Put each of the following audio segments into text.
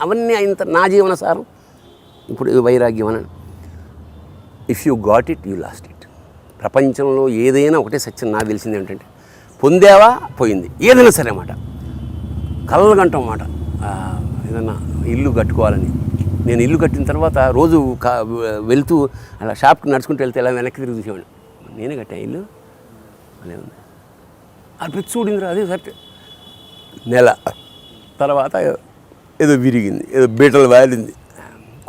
అవన్నీ అయిన నా జీవన సారం ఇప్పుడు వైరాగ్యం అని. If you got it you lost it. ప్రపంచంలో ఏదైనా ఒకటే సత్యం నాకు తెలిసింది ఏంటంటే, పొందావా పోయింది, ఏదైనా సరే అన్నమాట. కలలుగంటాం అన్నమాట. ఏదన్నా ఇల్లు కట్టుకోవాలని. నేను ఇల్లు కట్టిన తర్వాత రోజు వెళ్తూ అలా షాప్కి నడుచుకుంటూ వెళ్తే ఇలా వెనక్కి తిరిగి చూసేవాడిని, నేనే కట్టా ఇల్లు అనే ఉంది. అది పెట్టి చూడిందిరా, అదే సరే. నెల తర్వాత ఏదో విరిగింది, ఏదో బీటలు వాలింది.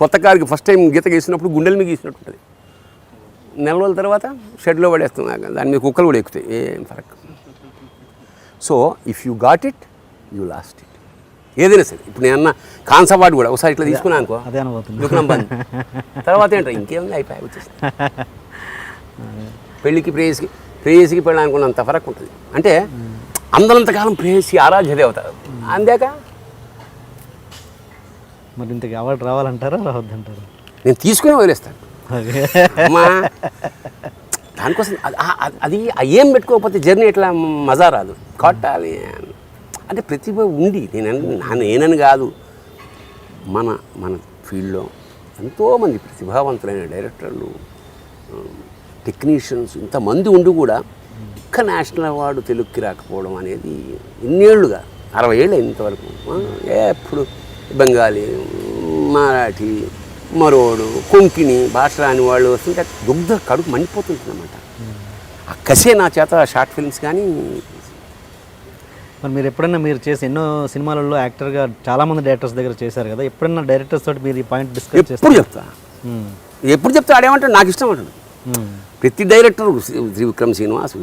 కొత్త కారుకి ఫస్ట్ టైం గీత గీసినప్పుడు గుండెల మీద గీసినట్టు ఉంటుంది. నెల రోజుల తర్వాత షెడ్లో పడేస్తున్నాను, దాని మీద కుక్కలు కూడా ఎక్కుతాయి, ఏం ఫరక్. So if you got it you lost it. ఏదైనా సరే. ఇప్పుడు నేను అన్న కాన్సవాడు కూడా ఒకసారి ఇట్లా తీసుకున్నాను అనుకో, దుకాణం బంద్. తర్వాత ఏంటో ఇంకేముంది, అయిపోయి వచ్చేసి. పెళ్ళికి ప్రేయసికి పెళ్ళి అనుకున్నంత ఫరక్ ఉంటుంది. అంటే అందరంతకాలం ప్రేయసి ఆరాధ్య దేవత అందాక మరి ఇంతకు అవార్డు రావాలంటారా రావద్దంటారా? నేను తీసుకుని వదిలేస్తాను అమ్మా. దానికోసం అది ఏం పెట్టుకోకపోతే జర్నీ ఎట్లా మజా రాదు. కొట్టాలి అంటే ప్రతిభ ఉండి, నేనని కాదు, మన ఫీల్డ్లో ఎంతోమంది ప్రతిభావంతులైన డైరెక్టర్లు, టెక్నీషియన్స్ ఇంతమంది ఉండి కూడా ఒక్క నేషనల్ అవార్డు తెలుగుకి రాకపోవడం అనేది ఇన్నేళ్లుగా 60 ఏళ్ళు ఇంతవరకు. ఎప్పుడు బెంగాలీ, మరాఠీ, మరోడు, కొంకిణి భాష రాని వాళ్ళు వస్తుంటే కడుపు మండిపోతుంటుంది అన్నమాట. ఆ కసే నా చేత షార్ట్ ఫిల్మ్స్ కానీ. మరి మీరు ఎప్పుడైనా మీరు చేసి ఎన్నో సినిమాలలో యాక్టర్గా చాలామంది డైరెక్టర్స్ దగ్గర చేశారు కదా, ఎప్పుడైనా డైరెక్టర్స్ తోటి మీరు ఈ పాయింట్ డిస్కస్ చేస్తారు? ఎప్పుడు చెప్తా ఆడేమంటాడు, నాకు ఇష్టం అంటాడు. ప్రతి డైరెక్టర్ త్రివిక్రమ్ శ్రీనివాస్,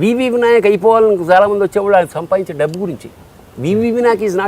వివి వినాయక్ అయిపోవాలని చాలామంది వచ్చేవాళ్ళు అది సంపాదించే డబ్బు గురించి. వివి వినాయక్ ఈజ్ నాట్